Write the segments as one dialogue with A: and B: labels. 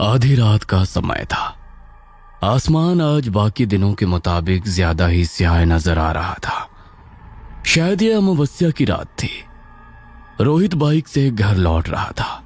A: आधी रात का समय था। आसमान आज बाकी दिनों के मुताबिक ज्यादा ही स्याह नजर आ रहा था। शायद यह अमावस्या की रात थी। रोहित बाइक से घर लौट रहा था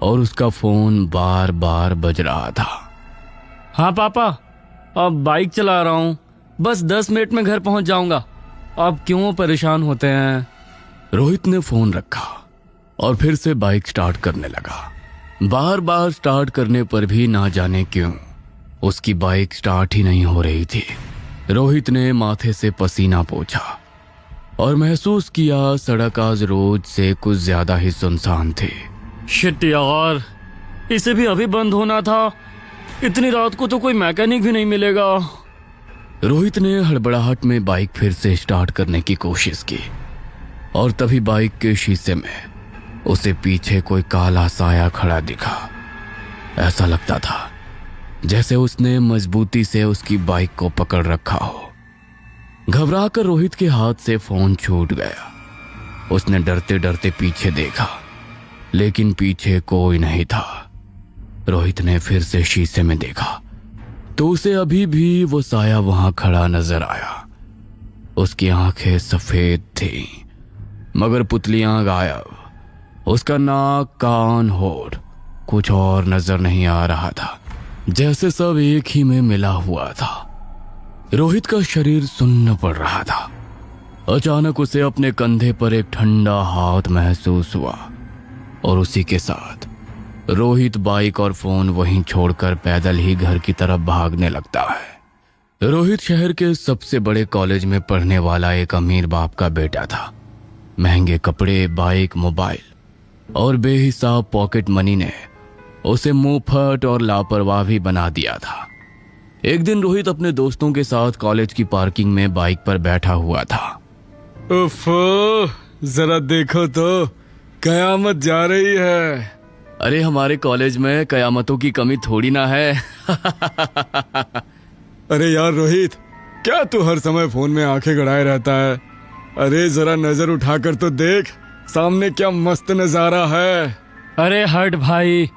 A: और उसका फोन बार बार बज रहा था।
B: हाँ पापा, अब बाइक चला रहा हूँ, बस 10 मिनट में घर पहुंच जाऊंगा। अब क्यों परेशान होते हैं।
A: रोहित ने फोन रखा और फिर से बाइक स्टार्ट करने लगा। बार बार स्टार्ट करने पर भी ना जाने क्यों उसकी बाइक स्टार्ट ही नहीं हो रही थी। रोहित ने माथे से पसीना पोंछा और महसूस किया सड़क आज रोज से कुछ ज्यादा ही सुनसान थी।
B: शिट यार, इसे भी अभी बंद होना था। इतनी रात को तो कोई मैकेनिक भी नहीं मिलेगा।
A: रोहित ने हड़बड़ाहट में बाइक फिर से स्टार्ट करने की कोशिश की और तभी बाइक के शीशे में उसे पीछे कोई काला साया खड़ा दिखा। ऐसा लगता था जैसे उसने मजबूती से उसकी बाइक को पकड़ रखा हो। घबराकर रोहित के हाथ से फोन छूट गया। उसने डरते डरते पीछे देखा, लेकिन पीछे कोई नहीं था। रोहित ने फिर से शीशे में देखा तो उसे अभी भी वो साया वहां खड़ा नजर आया। उसकी आंखें सफेद थीं, मगर पुतलियां गायब। उसका नाक, कान, होठ कुछ और नजर नहीं आ रहा था, जैसे सब एक ही में मिला हुआ था। रोहित का शरीर सुन्न पड़ रहा था। अचानक उसे अपने कंधे पर एक ठंडा हाथ महसूस हुआ और उसी के साथ रोहित बाइक और फोन वहीं छोड़कर पैदल ही घर की तरफ भागने लगता है। रोहित शहर के सबसे बड़े कॉलेज में पढ़ने वाला एक अमीर बाप का बेटा था। महंगे कपड़े, बाइक, मोबाइल और बेहिसाब पॉकेट मनी ने उसे मुंहफट और लापरवाह भी बना दिया था। एक दिन रोहित अपने दोस्तों के साथ कॉलेज की पार्किंग में बाइक पर बैठा हुआ था।
C: उफ, जरा देखो तो कयामत जा रही है।
A: अरे हमारे कॉलेज में कयामतों की कमी थोड़ी ना है।
C: अरे यार रोहित, क्या तू हर समय फोन में आंखें गड़ाए रहता है? अरे जरा नजर उठाकर तो देख, सामने क्या मस्त नजारा है।
B: अरे हट भाई,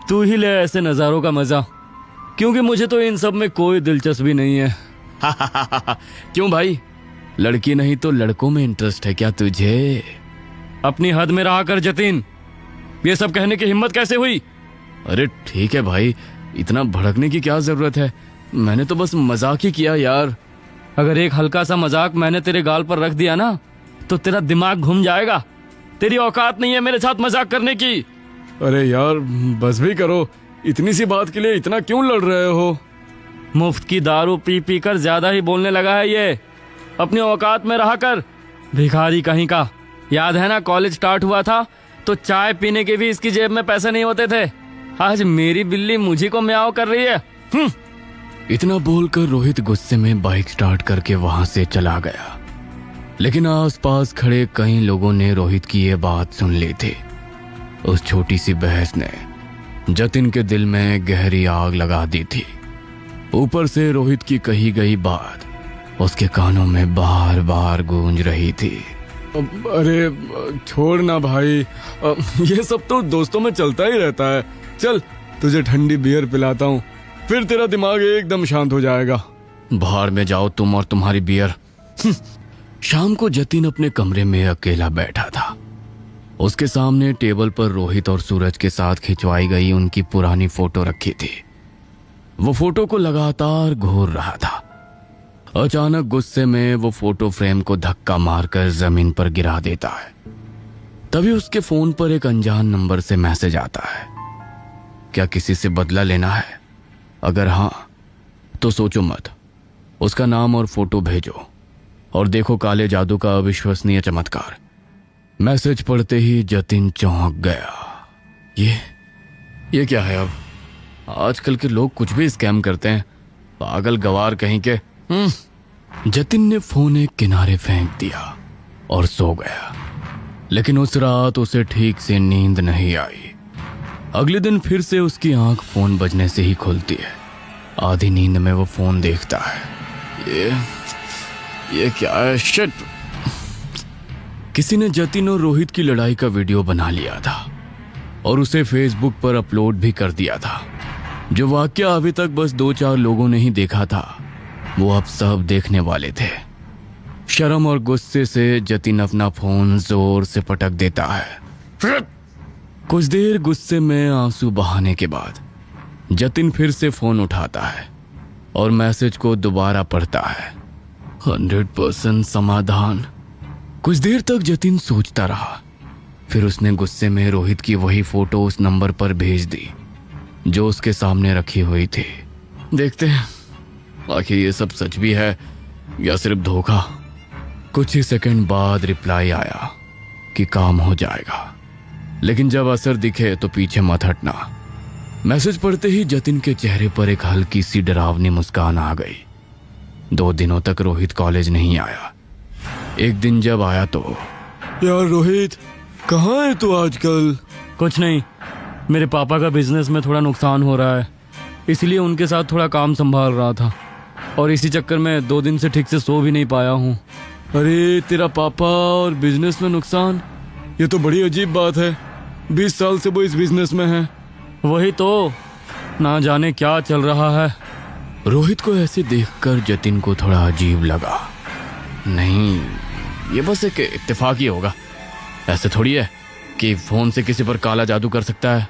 B: तू ही ले ऐसे नज़ारों का मजा, क्योंकि मुझे तो इन सब में कोई दिलचस्पी नहीं है।
A: क्यों भाई, लड़की नहीं तो लड़कों में इंटरेस्ट है क्या तुझे?
B: अपनी हद में रहा कर जतिन, ये सब कहने की हिम्मत कैसे हुई?
A: अरे ठीक है भाई, इतना भड़कने की क्या जरूरत है? मैंने तो बस मजाक ही किया यार।
B: अगर एक हल्का सा मजाक मैंने तेरे गाल पर रख दिया ना तो तेरा दिमाग घूम जाएगा। तेरी औकात नहीं है मेरे साथ मजाक करने की।
C: अरे यार बस भी करो, इतनी सी बात के लिए इतना क्यों लड़ रहे हो?
B: मुफ्त की दारू पी पी कर ज्यादा ही बोलने लगा है ये। अपनी औकात में रहा कर, भिखारी कहीं का। याद है ना, कॉलेज स्टार्ट हुआ था तो चाय पीने के भी इसकी जेब में पैसे नहीं होते थे। आज मेरी बिल्ली मुझी को म्याऊं कर रही है।
A: इतना बोलकर रोहित गुस्से में बाइक स्टार्ट करके वहां से चला गया। लेकिन आसपास खड़े कई लोगों ने रोहित की ये बात सुन ली थी। उस छोटी सी बहस ने जतिन के दिल में गहरी आग लगा दी थी। ऊपर से रोहित की कही गई बात उसके कानों में बार बार गूंज रही थी।
C: अरे छोड़ ना भाई, ये सब तो दोस्तों में चलता ही रहता है। चल तुझे ठंडी बियर पिलाता हूँ, फिर तेरा दिमाग एकदम शांत हो जाएगा।
A: बाहर में जाओ तुम और तुम्हारी बियर। शाम को जतिन अपने कमरे में अकेला बैठा था। उसके सामने टेबल पर रोहित और सूरज के साथ खिंचवाई गई उनकी पुरानी फोटो रखी थी। वो फोटो को लगातार घूर रहा था। अचानक गुस्से में वो फोटो फ्रेम को धक्का मारकर जमीन पर गिरा देता है। तभी उसके फोन पर एक अनजान नंबर से मैसेज आता है। क्या किसी से बदला लेना है? अगर हाँ तो सोचो मत, उसका नाम और फोटो भेजो और देखो काले जादू का अविश्वसनीय चमत्कार। मैसेज पढ़ते ही जतिन चौंक गया। ये क्या है? अब आजकल के लोग कुछ भी स्कैम करते हैं, पागल गवार कहीं के। जतिन ने फोन एक किनारे फेंक दिया और सो गया। लेकिन उस रात उसे ठीक से नींद नहीं आई। अगले दिन फिर से उसकी आंख फोन बजने से ही खुलती है। आधी नींद में वो फोन देखता है। ये क्या है? शिट! किसी ने जतिन और रोहित की लड़ाई का वीडियो बना लिया था और उसे फेसबुक पर अपलोड भी कर दिया था। जो वाकया अभी तक बस 2-4 लोगों ने ही देखा था, वो अब सब देखने वाले थे। शर्म और गुस्से से जतिन अपना फोन जोर से पटक देता है। कुछ देर गुस्से में आंसू बहाने के बाद जतिन फिर से फोन उठाता है और मैसेज को दोबारा पढ़ता है। 100% समाधान। कुछ देर तक जतिन सोचता रहा, फिर उसने गुस्से में रोहित की वही फोटो उस नंबर पर भेज दी जो उसके सामने रखी हुई थी। देखते हैं आखिर ये सब सच भी है या सिर्फ धोखा। कुछ ही सेकंड बाद रिप्लाई आया कि काम हो जाएगा, लेकिन जब असर दिखे तो पीछे मत हटना। मैसेज पढ़ते ही जतिन के चेहरे पर एक हल्की सी डरावनी मुस्कान आ गई। 2 दिनों तक रोहित कॉलेज नहीं आया। एक दिन जब आया तो
C: यार रोहित, कहाँ है तू आजकल?
B: कुछ नहीं, मेरे पापा का बिजनेस में थोड़ा नुकसान हो रहा है, इसलिए उनके साथ थोड़ा काम संभाल रहा था और इसी चक्कर में 2 दिन से ठीक से सो भी नहीं पाया हूँ।
C: अरे तेरा पापा और बिजनेस में नुकसान, ये तो बड़ी अजीब बात है। 20 साल से वो इस बिजनेस में है।
B: वही तो, ना जाने क्या चल रहा है।
A: रोहित को ऐसे देखकर जतिन को थोड़ा अजीब लगा। नहीं, ये बस एक इत्तेफाक ही होगा, ऐसे थोड़ी है कि फोन से किसी पर काला जादू कर सकता है।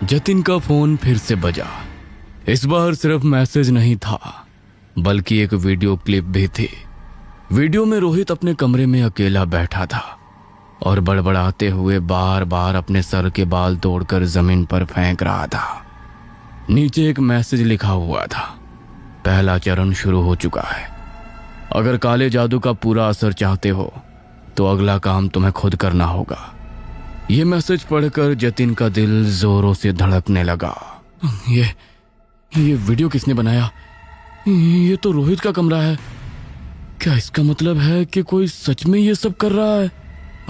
A: जतिन का फोन फिर से बजा। इस बार सिर्फ मैसेज नहीं था बल्कि एक वीडियो क्लिप भी थी। वीडियो में रोहित अपने कमरे में अकेला बैठा था और बड़बड़ाते हुए बार बार अपने सर के बाल तोड़कर जमीन पर फेंक रहा था। नीचे एक मैसेज लिखा हुआ था, पहला चरण शुरू हो चुका है। अगर काले जादू का पूरा असर चाहते हो तो अगला काम तुम्हें खुद करना होगा। यह मैसेज पढ़कर जतिन का दिल जोरों से धड़कने लगा। ये वीडियो किसने बनाया? ये तो रोहित का कमरा है। क्या इसका मतलब है कि कोई सच में ये सब कर रहा है?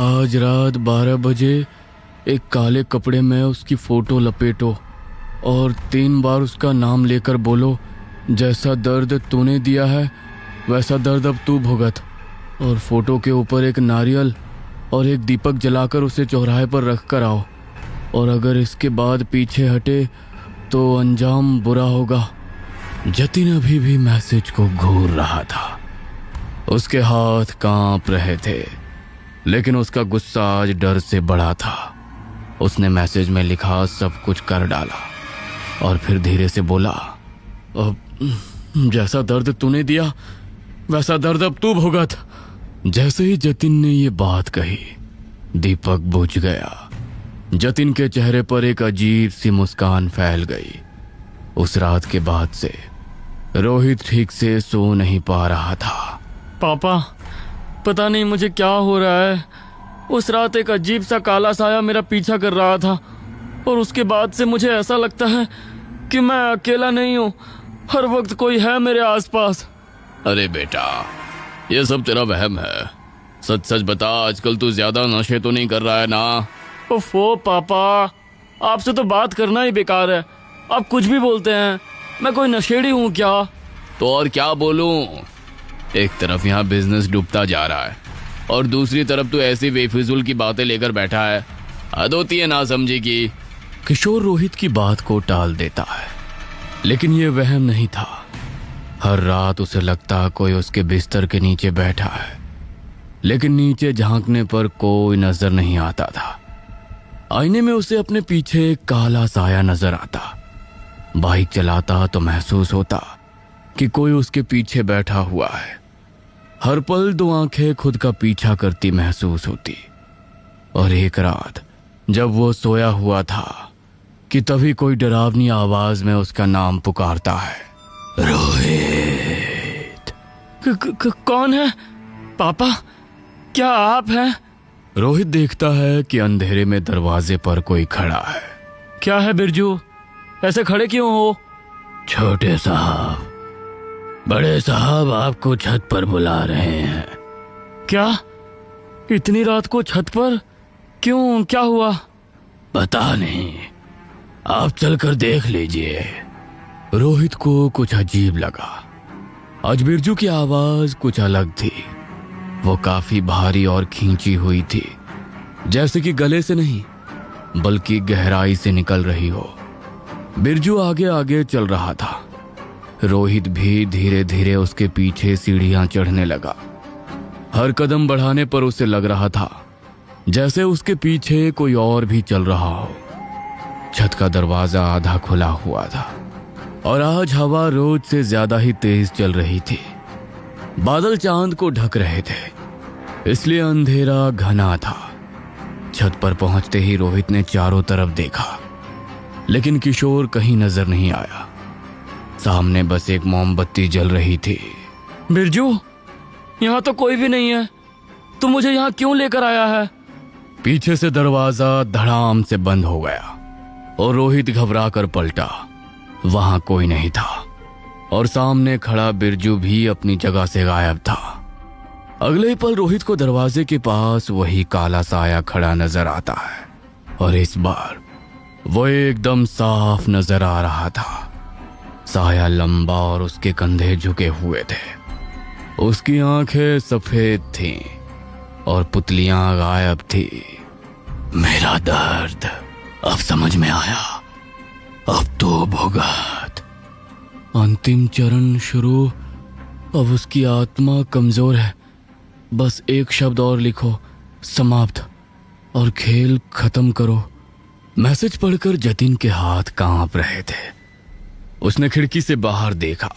A: आज रात 12 बजे एक काले कपड़े में उसकी फोटो लपेटो और 3 बार उसका नाम लेकर बोलो, जैसा दर्द तूने दिया है वैसा दर्द अब तू भुगत। और फोटो के ऊपर एक नारियल और एक दीपक जलाकर उसे चौराहे पर रख कर आओ, और अगर इसके बाद पीछे हटे तो अंजाम बुरा होगा। जतिन अभी भी मैसेज को घूर रहा था। उसके हाथ कांप रहे थे, लेकिन उसका गुस्सा आज डर से बढ़ा था। उसने मैसेज में लिखा सब कुछ कर डाला और फिर धीरे से बोला, जैसा दर्द तूने दिया वैसा दर्द अब तू भुगत। जैसे ही जतिन ने ये बात कही, दीपक बुझ गया। जतिन के चेहरे पर एक अजीब सी मुस्कान फैल गई। उस रात के बाद से रोहित ठीक से सो नहीं पा रहा था।
B: पापा, पता नहीं मुझे क्या हो रहा है। उस रात एक अजीब सा काला साया मेरा पीछा कर रहा था और उसके बाद से मुझे ऐसा लगता है कि मैं अकेला नहीं हूँ, हर वक्त कोई है मेरे आसपास।
A: अरे बेटा, ये सब तेरा वहम है। सच सच बता, आजकल तू ज्यादा नशे तो नहीं कर रहा है ना?
B: ओफो पापा, आपसे तो बात करना ही बेकार है। आप कुछ भी बोलते हैं। मैं कोई नशेड़ी हूँ क्या?
A: तो और क्या बोलूं? एक तरफ यहाँ बिजनेस डूबता जा रहा है और दूसरी तरफ तू ऐसी बेफिजूल की बातें लेकर बैठा है। हद होती है ना समझी की। किशोर रोहित की बात को टाल देता है, लेकिन ये वहम नहीं था। हर रात उसे लगता कोई उसके बिस्तर के नीचे बैठा है, लेकिन नीचे झांकने पर कोई नजर नहीं आता था। आईने में उसे अपने पीछे एक काला साया नजर आता। बाइक चलाता तो महसूस होता कि कोई उसके पीछे बैठा हुआ है। हर पल 2 आंखें खुद का पीछा करती महसूस होती। और एक रात जब वो सोया हुआ था कि तभी कोई डरावनी आवाज में उसका नाम पुकारता है, रोहित।
B: कौन है? पापा, क्या आप हैं?
A: रोहित देखता है कि अंधेरे में दरवाजे पर कोई खड़ा है।
B: क्या है बिरजू, ऐसे खड़े क्यों हो?
A: छोटे साहब, बड़े साहब आपको छत पर बुला रहे हैं।
B: क्या? इतनी रात को छत पर? क्यों, क्या हुआ?
A: पता नहीं, आप चलकर देख लीजिए। रोहित को कुछ अजीब लगा। आज बिरजू की आवाज कुछ अलग थी। वो काफी भारी और खींची हुई थी, जैसे कि गले से नहीं बल्कि गहराई से निकल रही हो। बिरजू आगे आगे चल रहा था। रोहित भी धीरे धीरे उसके पीछे सीढ़ियां चढ़ने लगा। हर कदम बढ़ाने पर उसे लग रहा था जैसे उसके पीछे कोई और भी चल रहा हो। छत का दरवाजा आधा खुला हुआ था और आज हवा रोज से ज्यादा ही तेज चल रही थी। बादल चांद को ढक रहे थे, इसलिए अंधेरा घना था। छत पर पहुंचते ही रोहित ने चारों तरफ देखा, लेकिन किशोर कहीं नजर नहीं आया। सामने बस एक मोमबत्ती जल रही थी।
B: बिरजू, यहाँ तो कोई भी नहीं है। तू मुझे यहाँ क्यों लेकर आया है?
A: पीछे से दरवाजा धड़ाम से बंद हो गया और रोहित घबरा कर पलटा। वहां कोई नहीं था और सामने खड़ा बिरजू भी अपनी जगह से गायब था। अगले ही पल रोहित को दरवाजे के पास वही काला साया खड़ा नजर आता है और इस बार वो एकदम साफ नजर आ रहा था। साया लंबा और उसके कंधे झुके हुए थे। उसकी आंखें सफेद थीं और पुतलियां गायब थी। मेरा दर्द अब समझ में आया, अब तो भुगत। अंतिम चरण शुरू। अब उसकी आत्मा कमजोर है। बस एक शब्द और लिखो, समाप्त, और खेल खत्म करो। मैसेज पढ़कर जतिन के हाथ कांप रहे थे। उसने खिड़की से बाहर देखा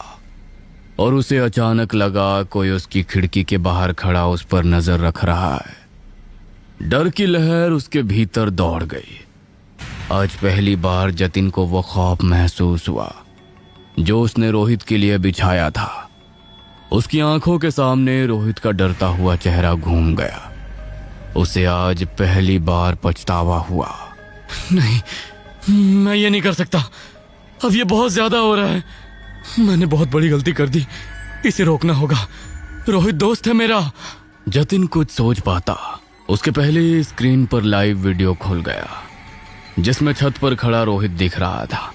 A: और उसे अचानक लगा कोई उसकी खिड़की के बाहर खड़ा उस पर नजर रख रहा है। डर की लहर उसके भीतर दौड़ गई। आज पहली बार जतिन को वो खौफ महसूस हुआ जो उसने रोहित के लिए बिछाया था। उसकी आंखों के सामने रोहित का डरता हुआ चेहरा घूम गया। उसे आज पहली बार पछतावा हुआ।
B: नहीं, मैं ये नहीं कर सकता। अब ये बहुत ज्यादा हो रहा है। मैंने बहुत बड़ी गलती कर दी। इसे रोकना होगा। रोहित दोस्त है मेरा।
A: जतिन कुछ सोच पाता उसके पहले ही स्क्रीन पर लाइव वीडियो खुल गया जिसमें छत पर खड़ा रोहित दिख रहा था।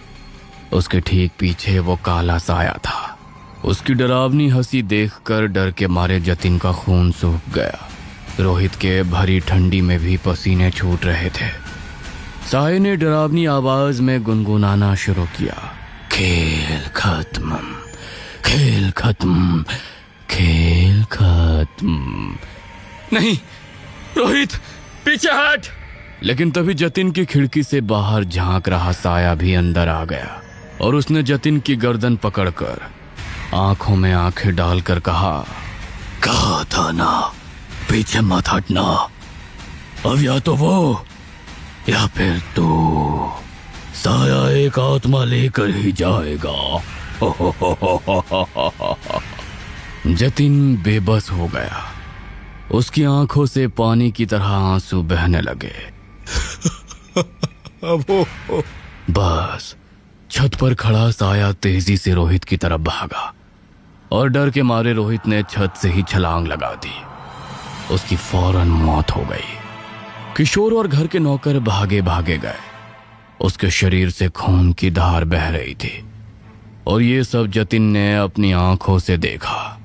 A: उसके ठीक पीछे वो काला साया था। उसकी डरावनी हंसी देखकर डर के मारे जतिन का खून सूख गया। रोहित के भरी ठंडी में भी पसीने छूट रहे थे। साये ने डरावनी आवाज में गुनगुनाना शुरू किया, खेल खत्म, खेल खत्म, खेल खत्म।
B: नहीं रोहित, पीछे हट।
A: लेकिन तभी जतिन की खिड़की से बाहर झांक रहा साया भी अंदर आ गया और उसने जतिन की गर्दन पकड़कर आंखों में आंखें डालकर कहा था ना, पीछे मत हटना। अब या तो वो या फिर तू। साया एक आत्मा लेकर ही जाएगा। जतिन बेबस हो गया। उसकी आंखों से पानी की तरह आंसू बहने लगे। बस छत पर खड़ा साया तेजी से रोहित की तरफ भागा और डर के मारे रोहित ने छत से ही छलांग लगा दी। उसकी फौरन मौत हो गई। किशोर और घर के नौकर भागे भागे गए। उसके शरीर से खून की धार बह रही थी और ये सब जतिन ने अपनी आंखों से देखा।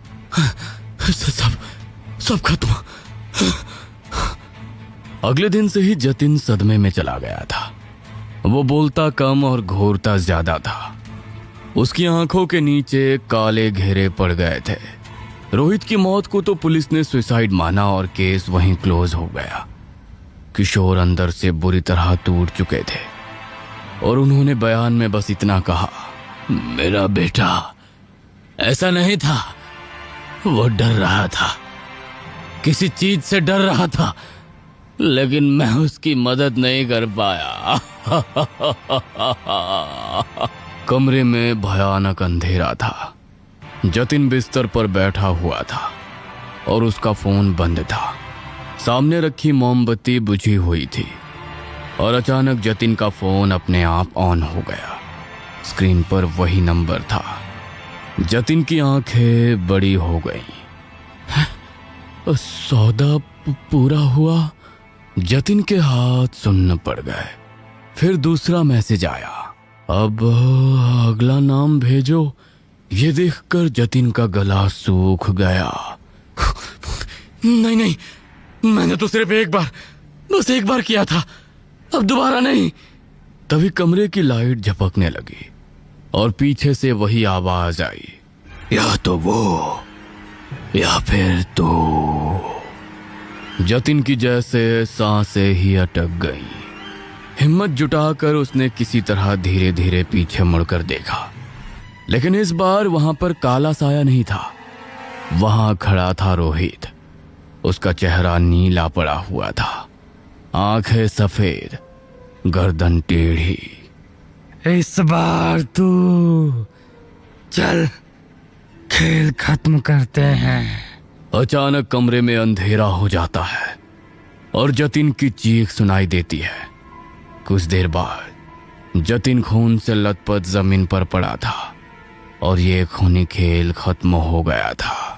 A: सब खत्म। अगले दिन से ही जतिन सदमे में चला गया था। वो बोलता कम और घूरता ज्यादा था। उसकी आंखों के नीचे काले घेरे पड़ गए थे। रोहित की मौत को तो पुलिस ने सुसाइड माना और केस वहीं क्लोज हो गया। किशोर अंदर से बुरी तरह टूट चुके थे और उन्होंने बयान में बस इतना कहा, मेरा बेटा ऐसा नहीं था, वो डर रहा था, किसी चीज से डर रहा था, लेकिन मैं उसकी मदद नहीं कर पाया। कमरे में भयानक अंधेरा था। जतिन बिस्तर पर बैठा हुआ था और उसका फोन बंद था। सामने रखी मोमबत्ती बुझी हुई थी और अचानक जतिन का फोन अपने आप ऑन हो गया। स्क्रीन पर वही नंबर था। जतिन की आंखें बड़ी हो गईं। सौदा पूरा हुआ। जतिन के हाथ सुन्न पड़ गए। फिर दूसरा मैसेज आया, अब अगला नाम भेजो। ये देखकर जतिन का गला सूख गया।
B: नहीं, मैंने तो सिर्फ एक बार, बस एक बार किया था, अब दोबारा नहीं।
A: तभी कमरे की लाइट झपकने लगी और पीछे से वही आवाज आई, या तो वो या फिर तो। जतिन की जैसे सांसें ही अटक गईं। हिम्मत जुटाकर उसने किसी तरह धीरे धीरे पीछे मुड़कर देखा, लेकिन इस बार वहां पर काला साया नहीं था। वहां खड़ा था रोहित। उसका चेहरा नीला पड़ा हुआ था, आंखें सफेद, गर्दन टेढ़ी।
B: इस बार तू चल, खेल खत्म करते हैं।
A: अचानक कमरे में अंधेरा हो जाता है और जतिन की चीख सुनाई देती है। कुछ देर बाद जतिन खून से लथपथ जमीन पर पड़ा था और ये खूनी खेल खत्म हो गया था।